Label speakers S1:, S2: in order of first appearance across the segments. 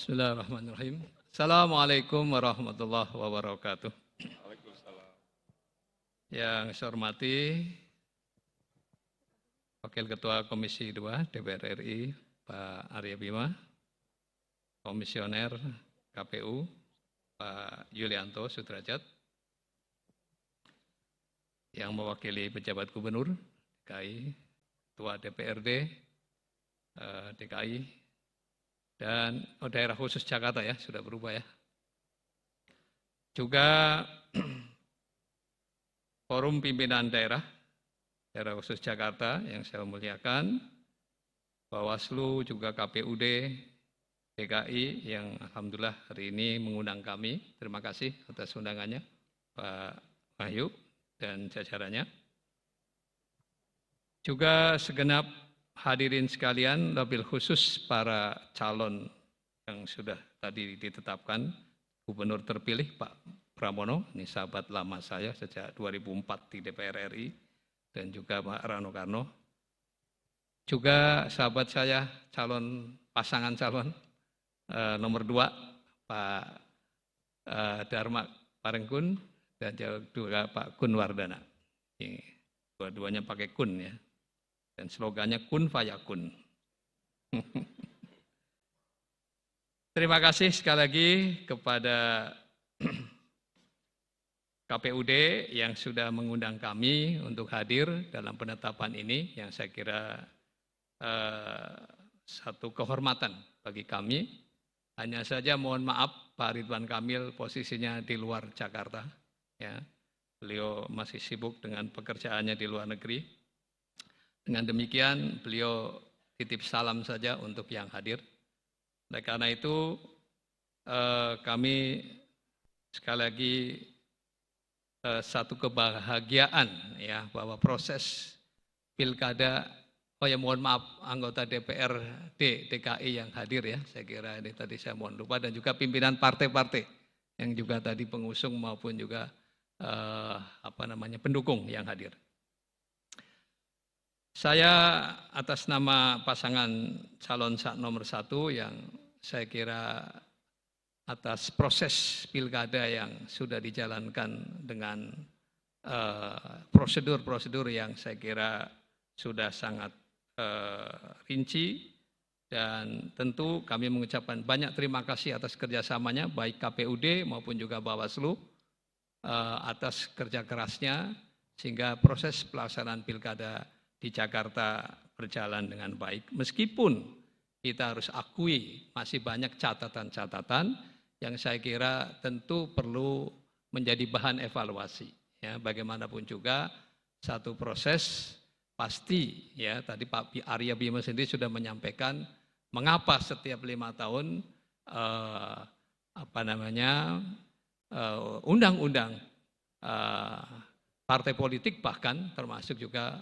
S1: Bismillahirrahmanirrahim. Assalamualaikum warahmatullahi wabarakatuh.
S2: Waalaikumsalam.
S1: Yang saya hormati Wakil Ketua Komisi 2 DPR RI, Pak Arya Bima, Komisioner KPU, Pak Yulianto Sudrajat, yang mewakili pejabat gubernur DKI, Ketua DPRD DKI, dan daerah khusus Jakarta ya, sudah berubah ya. Juga forum pimpinan daerah khusus Jakarta yang saya muliakan, Bawaslu, juga KPUD DKI yang alhamdulillah hari ini mengundang kami. Terima kasih atas undangannya Pak Wahyu dan jajarannya. Juga segenap hadirin sekalian, lebih khusus para calon yang sudah tadi ditetapkan, Gubernur terpilih Pak Pramono, ini sahabat lama saya sejak 2004 di DPR RI, dan juga Pak Rano Karno. Juga sahabat saya, pasangan calon nomor 2, Pak Dharma Parengkun, dan juga Pak Kun Wardana. Ini dua-duanya pakai kun ya. Dan slogannya kun fayakun. Terima kasih sekali lagi kepada KPUD yang sudah mengundang kami untuk hadir dalam penetapan ini, yang saya kira satu kehormatan bagi kami. Hanya saja mohon maaf Pak Ridwan Kamil posisinya di luar Jakarta. Ya. Beliau masih sibuk dengan pekerjaannya di luar negeri. Dengan demikian beliau titip salam saja untuk yang hadir. Oleh karena itu kami sekali lagi satu kebahagiaan ya bahwa proses pilkada, mohon maaf anggota DPRD DKI yang hadir ya, saya kira ini tadi saya mohon lupa, dan juga pimpinan partai-partai yang juga tadi pengusung maupun juga pendukung yang hadir. Saya atas nama pasangan calon nomor 1 yang saya kira atas proses pilkada yang sudah dijalankan dengan prosedur-prosedur yang saya kira sudah sangat rinci, dan tentu kami mengucapkan banyak terima kasih atas kerjasamanya baik KPUD maupun juga Bawaslu atas kerja kerasnya sehingga proses pelaksanaan pilkada di Jakarta berjalan dengan baik. Meskipun kita harus akui masih banyak catatan-catatan yang saya kira tentu perlu menjadi bahan evaluasi. Ya, bagaimanapun juga satu proses pasti ya, tadi Pak Arya Bima sendiri sudah menyampaikan mengapa setiap 5 tahun undang-undang partai politik bahkan termasuk juga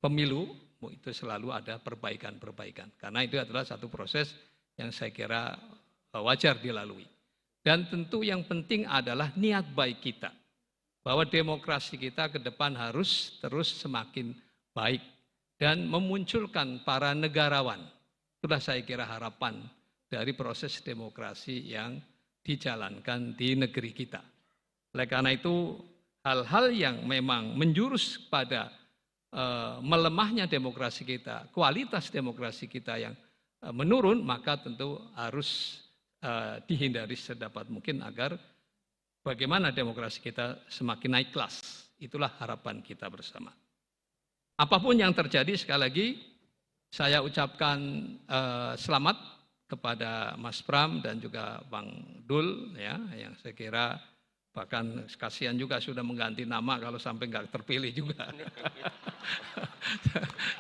S1: pemilu itu selalu ada perbaikan-perbaikan. Karena itu adalah satu proses yang saya kira wajar dilalui. Dan tentu yang penting adalah niat baik kita. Bahwa demokrasi kita ke depan harus terus semakin baik. Dan memunculkan para negarawan. Itulah saya kira harapan dari proses demokrasi yang dijalankan di negeri kita. Oleh karena itu hal-hal yang memang menjurus pada melemahnya demokrasi kita, kualitas demokrasi kita yang menurun, maka tentu harus dihindari sedapat mungkin agar bagaimana demokrasi kita semakin naik kelas. Itulah harapan kita bersama. Apapun yang terjadi, sekali lagi saya ucapkan selamat kepada Mas Pram dan juga Bang Dul ya, yang saya kira bahkan kasihan juga sudah mengganti nama kalau sampai nggak terpilih juga.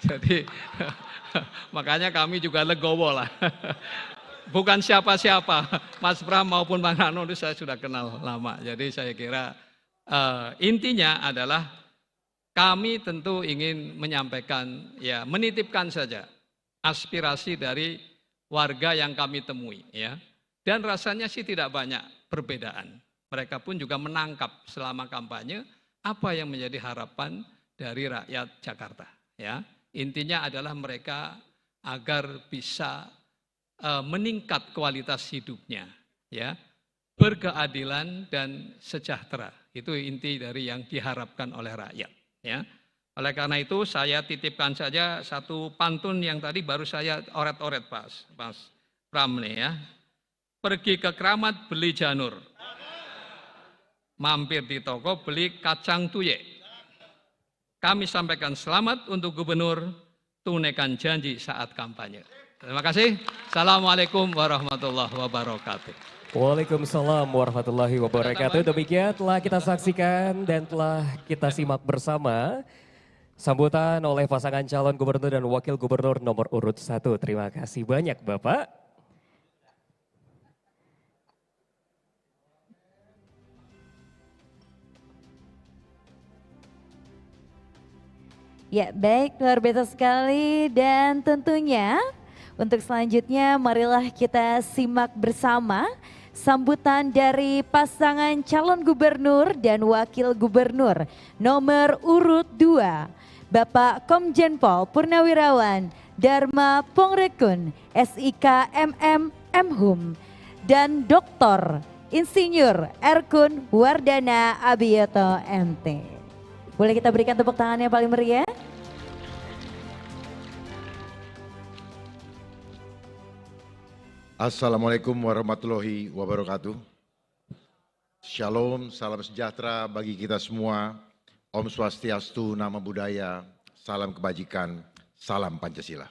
S1: Jadi makanya kami juga legowo lah. Bukan siapa-siapa, Mas Pram maupun Bang Rano itu saya sudah kenal lama. Jadi saya kira intinya adalah kami tentu ingin menyampaikan, ya menitipkan saja aspirasi dari warga yang kami temui. Ya. Dan rasanya sih tidak banyak perbedaan. Mereka pun juga menangkap selama kampanye apa yang menjadi harapan dari rakyat Jakarta. Ya, intinya adalah mereka agar bisa meningkat kualitas hidupnya, ya, berkeadilan dan sejahtera. Itu inti dari yang diharapkan oleh rakyat, ya. Oleh karena itu saya titipkan saja satu pantun yang tadi baru saya oret-oret Mas Pram nih ya. Pergi ke Keramat beli janur, mampir di toko beli kacang tuye. Kami sampaikan selamat untuk gubernur, tunaikan janji saat kampanye. Terima kasih. Assalamualaikum warahmatullahi wabarakatuh.
S2: Waalaikumsalam warahmatullahi wabarakatuh. Demikian telah kita saksikan dan telah kita simak bersama sambutan oleh pasangan calon gubernur dan wakil gubernur nomor urut 1. Terima kasih banyak Bapak.
S3: Ya, baik, luar biasa sekali dan tentunya untuk selanjutnya marilah kita simak bersama sambutan dari pasangan calon gubernur dan wakil gubernur nomor urut 2, Bapak Komjen Pol Purnawirawan Dharma Pongrekun, SIK MM Mhum, dan Dr. Insinyur Erkun Wardana Abiyoto MT. Boleh kita berikan tepuk tangan yang paling meriah?
S4: Assalamualaikum warahmatullahi wabarakatuh. Shalom, salam sejahtera bagi kita semua. Om Swastiastu, Namo Buddhaya, salam kebajikan, salam Pancasila.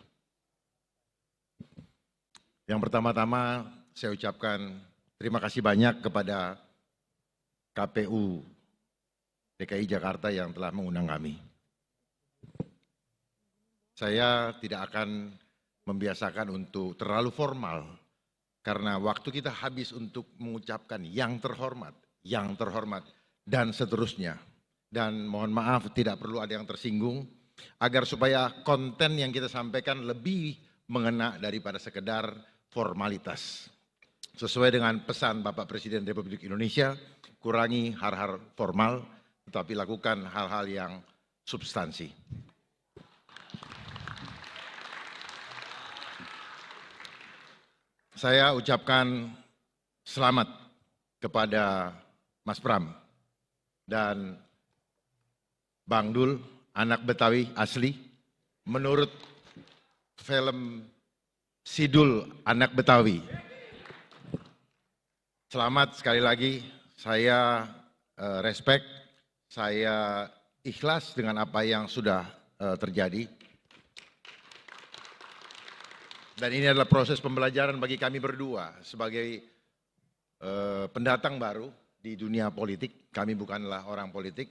S4: Yang pertama-tama saya ucapkan terima kasih banyak kepada KPU DKI Jakarta yang telah mengundang kami. Saya tidak akan membiasakan untuk terlalu formal, karena waktu kita habis untuk mengucapkan yang terhormat, dan seterusnya. Dan mohon maaf tidak perlu ada yang tersinggung, agar supaya konten yang kita sampaikan lebih mengena daripada sekedar formalitas. Sesuai dengan pesan Bapak Presiden Republik Indonesia, kurangi hal-hal formal, tetapi lakukan hal-hal yang substansi. Saya ucapkan selamat kepada Mas Pram dan Bang Dul, anak Betawi asli. Menurut film Sidul Anak Betawi. Selamat sekali lagi, saya respect, saya ikhlas dengan apa yang sudah terjadi. Dan ini adalah proses pembelajaran bagi kami berdua sebagai pendatang baru di dunia politik. Kami bukanlah orang politik,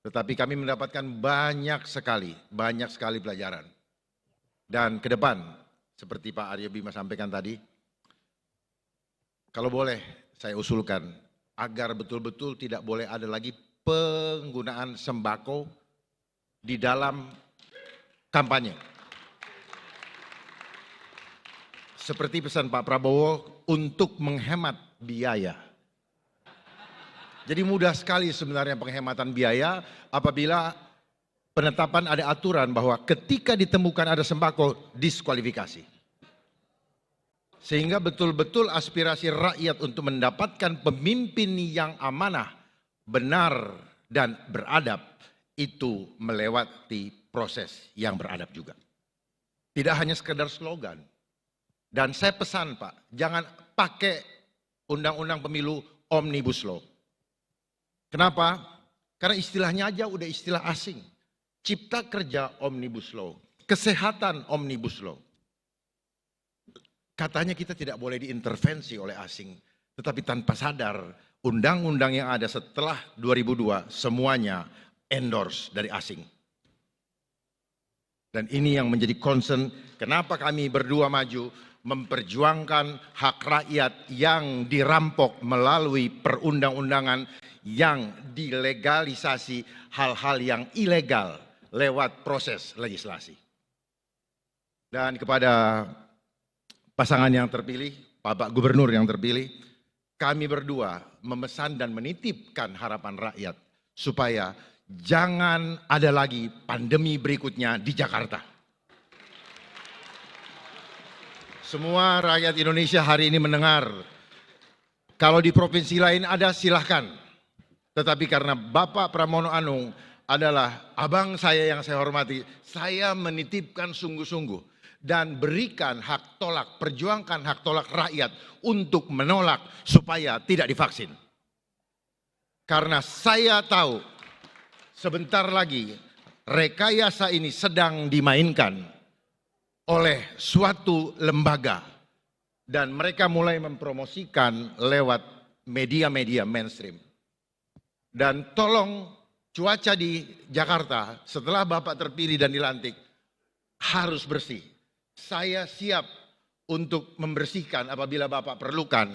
S4: tetapi kami mendapatkan banyak sekali pelajaran. Dan ke depan, seperti Pak Aryo Bima sampaikan tadi, kalau boleh saya usulkan agar betul-betul tidak boleh ada lagi penggunaan sembako di dalam kampanye. Seperti pesan Pak Prabowo untuk menghemat biaya. Jadi mudah sekali sebenarnya penghematan biaya apabila penetapan ada aturan bahwa ketika ditemukan ada sembako, diskualifikasi. Sehingga betul-betul aspirasi rakyat untuk mendapatkan pemimpin yang amanah, benar dan beradab itu melewati proses yang beradab juga. Tidak hanya sekedar slogan. Dan saya pesan Pak, jangan pakai undang-undang pemilu Omnibus Law. Kenapa? Karena istilahnya aja udah istilah asing. Cipta kerja Omnibus Law, kesehatan Omnibus Law. Katanya kita tidak boleh diintervensi oleh asing, tetapi tanpa sadar undang-undang yang ada setelah 2002 semuanya endorse dari asing. Dan ini yang menjadi concern kenapa kami berdua maju memperjuangkan hak rakyat yang dirampok melalui perundang-undangan yang dilegalisasi hal-hal yang ilegal lewat proses legislasi. Dan kepada pasangan yang terpilih, Bapak Gubernur yang terpilih, kami berdua memesan dan menitipkan harapan rakyat supaya jangan ada lagi pandemi berikutnya di Jakarta. Semua rakyat Indonesia hari ini mendengar. Kalau di provinsi lain ada silahkan. Tetapi karena Bapak Pramono Anung adalah abang saya yang saya hormati, saya menitipkan sungguh-sungguh dan berikan hak tolak, perjuangkan hak tolak rakyat untuk menolak supaya tidak divaksin. Karena saya tahu sebentar lagi rekayasa ini sedang dimainkan oleh suatu lembaga dan mereka mulai mempromosikan lewat media-media mainstream. Dan tolong cuaca di Jakarta setelah Bapak terpilih dan dilantik harus bersih. Saya siap untuk membersihkan apabila Bapak perlukan.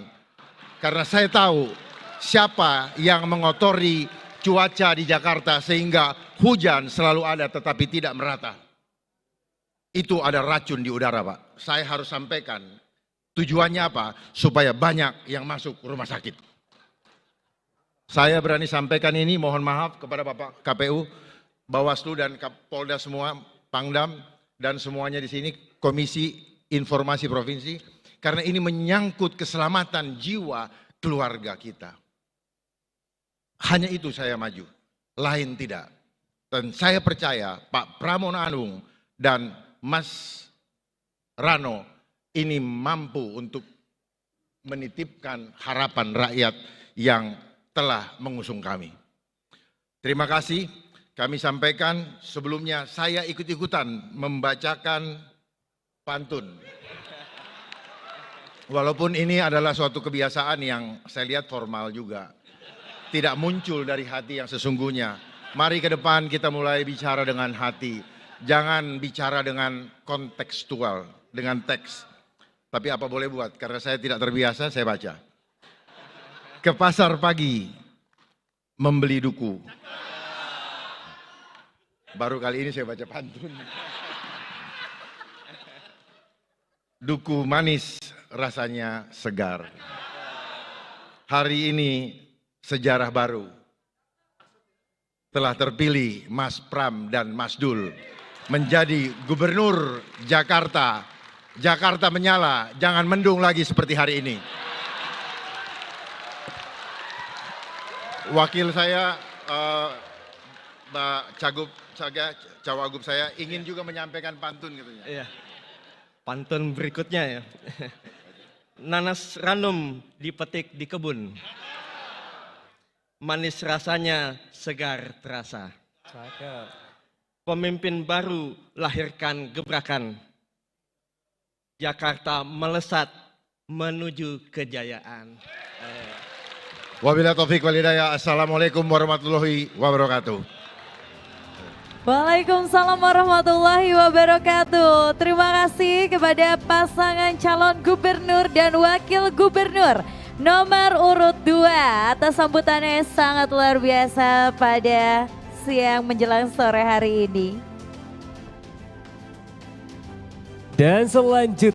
S4: Karena saya tahu siapa yang mengotori cuaca di Jakarta sehingga hujan selalu ada tetapi tidak merata. Itu ada racun di udara, Pak. Saya harus sampaikan tujuannya apa? Supaya banyak yang masuk rumah sakit. Saya berani sampaikan ini, mohon maaf kepada Bapak KPU, Bawaslu dan Kapolda semua, Pangdam dan semuanya di sini, Komisi Informasi Provinsi, karena ini menyangkut keselamatan jiwa keluarga kita. Hanya itu saya maju, lain tidak. Dan saya percaya Pak Pramono Anung dan Mas Rano ini mampu untuk menitipkan harapan rakyat yang telah mengusung kami. Terima kasih, kami sampaikan sebelumnya saya ikut-ikutan membacakan pantun. Walaupun ini adalah suatu kebiasaan yang saya lihat formal juga. Tidak muncul dari hati yang sesungguhnya. Mari ke depan kita mulai bicara dengan hati. Jangan bicara dengan kontekstual, dengan teks. Tapi apa boleh buat, karena saya tidak terbiasa, saya baca. Ke pasar pagi, membeli duku. Baru kali ini saya baca pantun. Duku manis rasanya segar. Hari ini sejarah baru. Telah terpilih Mas Pram dan Mas Dul menjadi gubernur Jakarta. Jakarta menyala, jangan mendung lagi seperti hari ini. Wakil saya, Mbak Cawagup saya ingin juga menyampaikan pantun katanya.
S5: Iya. Pantun berikutnya ya. Nanas ranum dipetik di kebun. Manis rasanya, segar terasa. Pemimpin baru lahirkan gebrakan. Jakarta melesat menuju kejayaan.
S4: Wabillahi taufik wal hidayah. Assalamualaikum warahmatullahi wabarakatuh.
S3: Waalaikumsalam warahmatullahi wabarakatuh. Terima kasih kepada pasangan calon gubernur dan wakil gubernur nomor urut 2 atas sambutannya sangat luar biasa pada siang menjelang sore hari ini.
S2: Dan selanjutnya